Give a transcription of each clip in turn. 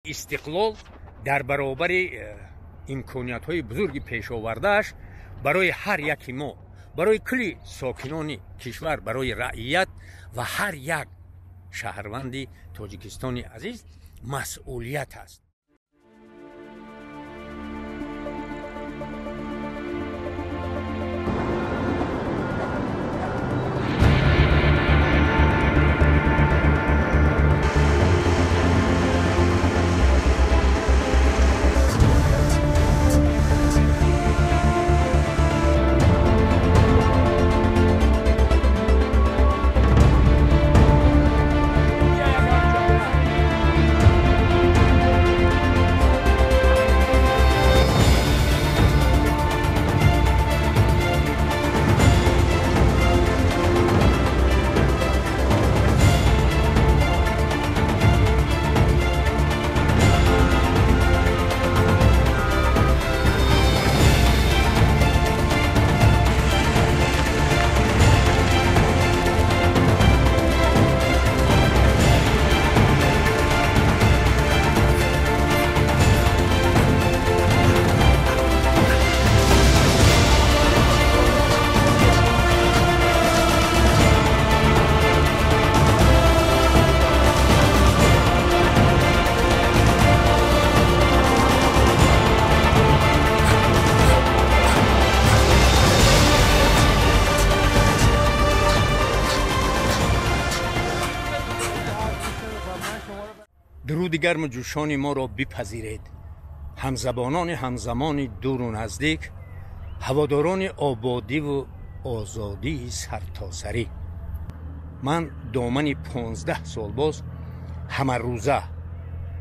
استقلال در برابر امکانیت‌های بزرگی پیش آورده‌اش برای هر یکی ما، برای کل ساکنان کشور، برای رعیت و هر یک شهروند تاجیکستان عزیز مسئولیت است. درود گرم و جوشان ما را بپذیرید. همزبانان همزمان دور و نزدیک، هواداران آبادی و آزادی سرتاسری، من دامن 15 سال باز همه روزه،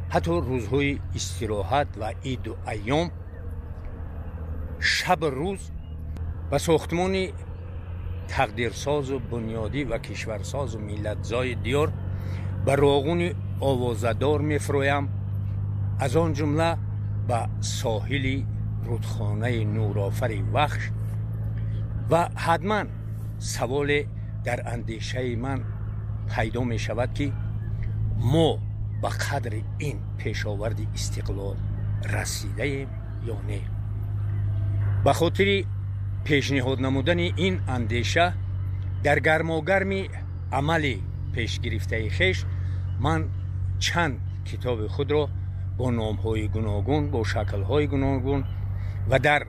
حتی روزهای استراحت و عید و ایام، شب روز به ساختمان تقدیرساز و بنیادی و کشورساز و ملتزای دیار به راغون آوازدار میفرویم، از آن جمله به ساحل رودخانه نورآفر وخش. و حتما سوال در اندیشه من پیدا می شود که ما به قدر این پیشاورد استقلال رسیده ایم یا نه. به خاطر پیشنهاد نمودن این اندیشه در گرماگرم عمل پیش گرفته خویش، من چند کتاب خود را با نام‌های گوناگون، با شکل‌های گوناگون و در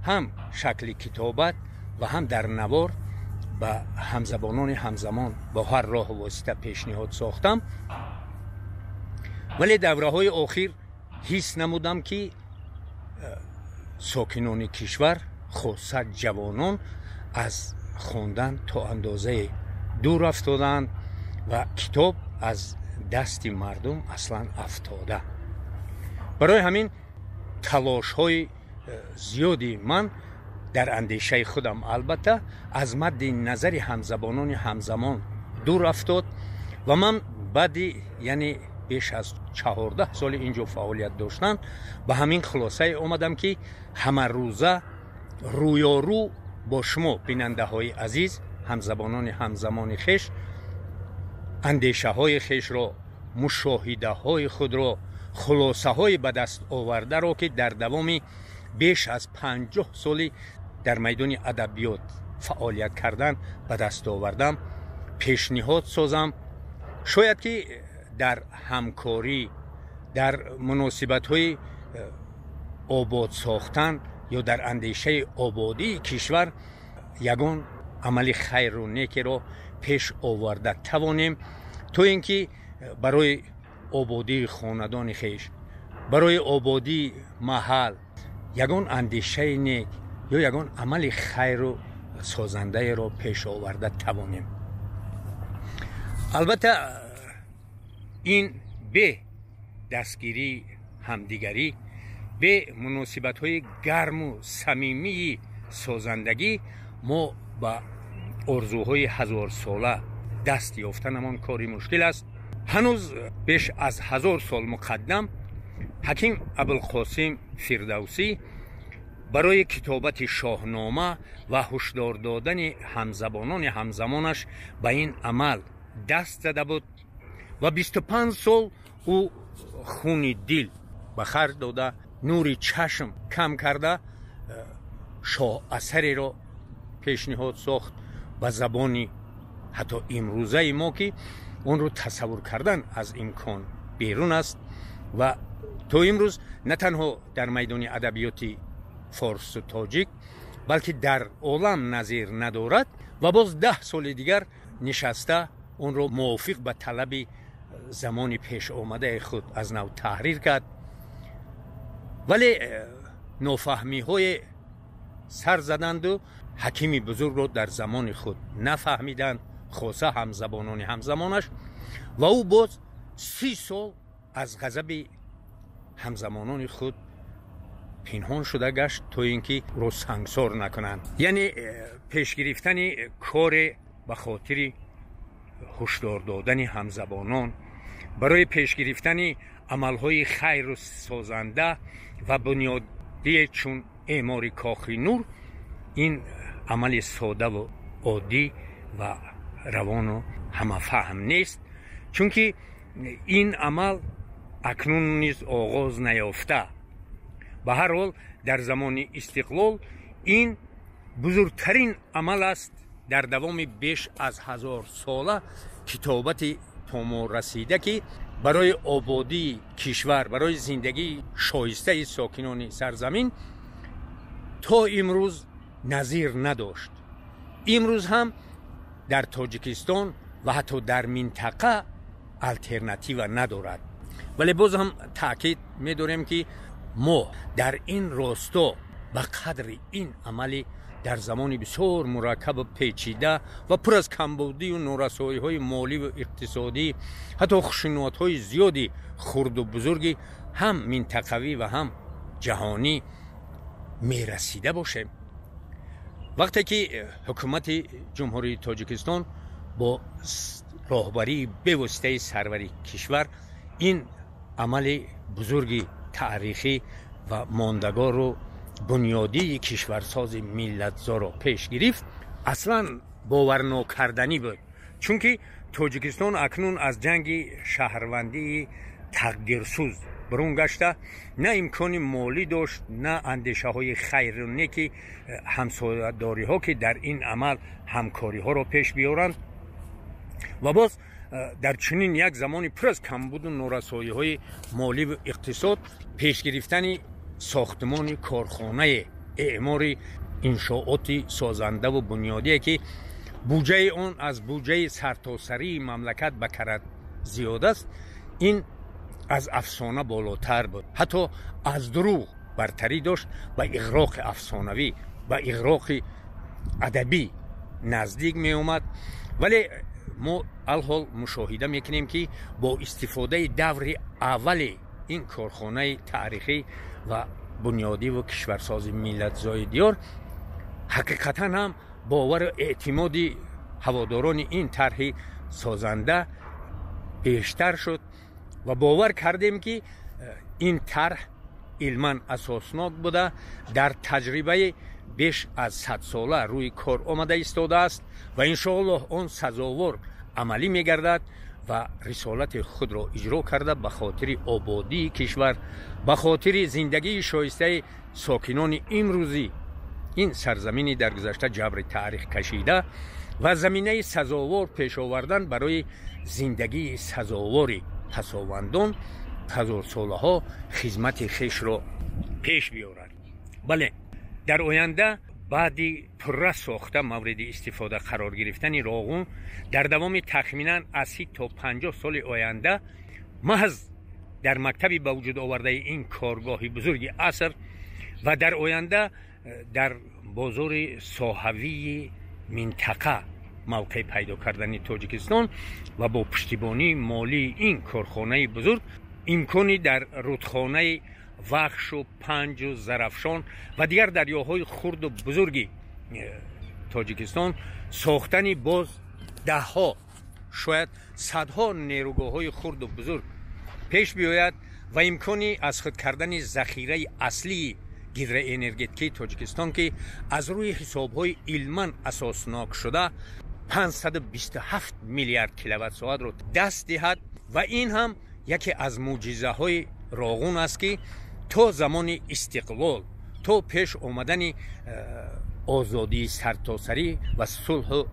هم شکل کتابت و هم در نوار به همزبانان همزمان با هر راه و واسطه پیشنهاد ساختم. ولی دوره‌های آخر حس نمودم که ساکنان کشور، خاصه جوانان، از خواندن تا اندازه دور افتادند و کتاب از دست مردم اصلا افتاده. برای همین تلاش های زیادی من در اندیشه خودم البته از مد نظر همزبانان همزمان دور افتاد و من بعد یعنی بیش از 14 سال اینجا فعالیت داشتن به همین خلاصه آمدم که همه روزه رویارو با شما بیننده های عزیز، همزبانان همزمان خویش، اندیشه های خویش را، مشاهده های خود را، خلاصه های به دست آورده را که در دوام بیش از 50 سالی در میدان ادبیات فعالیت کردن به دست آوردم، پیشنهاد سازم. شاید که در همکاری، در مناسبت های آباد ساختن یا در اندیشه آبادی کشور یگان عمل خیر و نیکی را پیش آورده توانیم تا اینکه برای آبادی خاندان خویش، برای آبادی محل یگان اندیشه نیک یا یگان عمل خیر و سازنده را پیش آورده توانیم. البته این به دستگیری همدیگری، به مناسبت های گرم و صمیمی سازندگی، ما به آرزوهای 1000 ساله دست یافتنمان کاری مشکل است. هنوز بیش از 1000 سال مقدم حکیم ابوالقاسم فردوسی برای کتابت شاهنامه و هشدار دادن همزبانان همزمانش به این عمل دست زده بود و 25 سال او خون دل بخر داده، نور چشم کم کرده، شاه اثری رو پیشنهاد ساخت به زبانی حتی امروزه ما که اون رو تصور کردن از امکان بیرون است و تا امروز نه تنها در میدان ادبیات فارس و تاجیک بلکه در عالم نظیر ندارد و باز 10 سال دیگر نشسته اون رو موافق به طلب زمان پیش آمده خود از نو تحریر کرد. ولی نافهمی های سر زدند و حکیمی بزرگ رو در زمان خود نفهمیدند، خاصه همزبانان همزمانش، و او باز 30 سال از غضب همزمانان خود پنهان شده گشت تا اینکه رو سنگسار نکنند. یعنی پیش گرفتن کار به خاطر هشدار دادن همزبانان، برای پیش گرفتن عملهای خیر و سازنده و بنیادی چون اعمار کاخ نور، این عمل ساده و عادی و روان و همفهم نیست، چون که این عمل اکنون نیز آغاز نیافته. به هر حال در زمان استقلال این بزرگترین عمل است در دوام بیش از 1000 ساله کتابت تا ما رسیده که برای آبادی کشور، برای زندگی شایسته ساکنان سرزمین تا امروز نظیر نداشت. امروز هم در تاجیکستان و حتی در منطقه الترناتیو ندارد. ولی باز هم تاکید می‌داریم که ما در این راستا به قدر این عملی در زمان بسیار مرکب و پیچیده و پر از کمبودی و نارسایی‌های مالی و اقتصادی، حتی خشونت‌های زیادی خرد و بزرگی هم منطقوی و هم جهانی میرسیده باشه. وقتی که حکومت جمهوری تاجیکستان با راهبری به واسطه سروری کشور این عمل بزرگی تاریخی و ماندگار و بنیادی کشورساز ملت‌زا را پیش گرفت، اصلا باور نکردنی بود، چون که تاجیکستان اکنون از جنگ شهروندی تقدیرسوز برون گشته، نه امکان مالی داشت، نه اندیشه های خیر و نیکی همسایه‌داری ها که در این عمل همکاری ها را پیش بیارند. و باز در چنین یک زمانی پر از کمبود و نارسایی های مالی و اقتصاد، پیش گرفتن ساختمان کارخانه اعمار انشاءات سازنده و بنیادی که بودجه آن از بودجه سرتاسری مملکت بکرد زیاد است، این از افسانه بالاتر بود، حتی از دروغ برتری داشت، به اغراق افسانوی، به اغراق ادبی نزدیک می اومد. ولی ما الحال مشاهده میکنیم که با استفاده دور اول این کارخانه تاریخی و بنیادی و کشورسازی ملت‌زای دیار، حقیقتا هم باور و اعتمادی هواداران این طرح سازنده بیشتر شد و باور کردیم که این طرح علما اساسناک بوده، در تجربه بیش از 100 ساله روی کار آمده ایستاده است و انشاءالله آن سزاوار عملی میگردد و رسالت خود را اجرا کرده به خاطر آبادی کشور، به خاطر زندگی شایسته ساکنان امروزی این سرزمینی در گذشته جبر تاریخ کشیده و زمینه سزاوار پیش آوردن برای زندگی سزاوار پسوندان 1000 ساله ها خدمت خیش را پیش بیارد. بله، در آینده بعدی پره ساخته مورد استفاده قرار گرفتن راغون در دوام تخمینا از 30 تا 50 سال آینده محض در مکتبی به وجود آورده این کارگاهی بزرگ عصر و در آینده در بازار ساحوی منطقه موقع پیدا کردن تاجیکستان و با پشتیبانی مالی این کارخانه بزرگ امکانی در رودخانه وخش و پنج و زرافشان و دیگر دریاهای خرد و بزرگی تاجیکستان ساختن باز دهها شاید صدها نیروگاه‌های خرد و بزرگ پیش بیاید و امکانی از خود کردن ذخیره اصلی گیدر انرژتیکی تاجیکستان که از روی حساب‌های علما اساسناک شده 527 میلیارد کیلووات ساعت رو دست دهد و این هم یکی از معجزه های راغون است که تا زمان استقلال، تا پیش آمدن آزادی سرتاسری و صلح و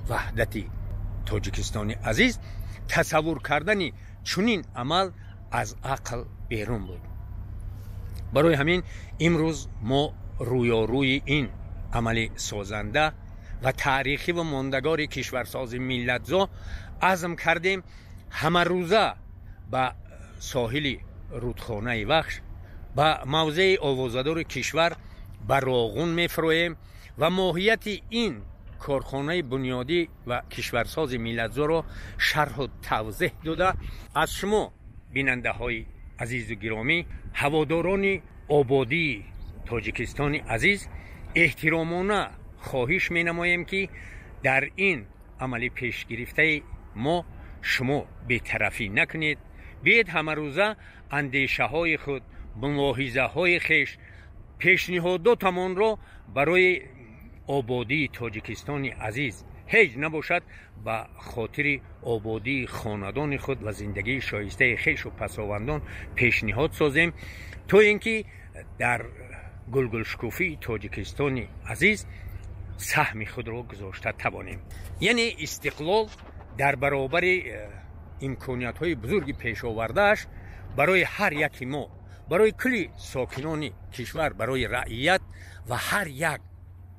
وحدتی تاجیکستان عزیز، تصور کردن چنین عمل از عقل بیرون بود. برای همین امروز ما رویاروی این عمل سازنده و تاریخی و ماندگار کشورساز ملت‌زا عزم کردیم همه روزه به ساحل رودخانه وخش به موضع آوازه‌دار کشور به راغون می‌فرویم و ماهیت این کارخانه بنیادی و کشورساز ملت‌زا را شرح و توضیح داده از شما بیننده های عزیز و گرامی، هواداران آبادی تاجیکستان عزیز، احترامانه خواهش می نماییم که در این عمل پیش گرفته ما شما بی‌طرفی نکنید. بیاید همه روزه اندیشه های خود، ملاحظه های خویش، پیشنهاداتمان را برای آبادی تاجیکستان عزیز هیچ نباشد به خاطر آبادی خاندان خود و زندگی شایسته خویش و پسوندان پیشنهاد سازیم تا اینکه در گلگل شکوفی تاجیکستان عزیز سهم خود را گذاشته توانیم. یعنی استقلال در برابر امکانیت های بزرگی پیش آوردهش برای هر یک ما، برای کل ساکنان کشور، برای رعیت و هر یک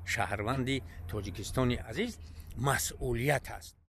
شهروند تاجیکستان عزیز مسئولیت است.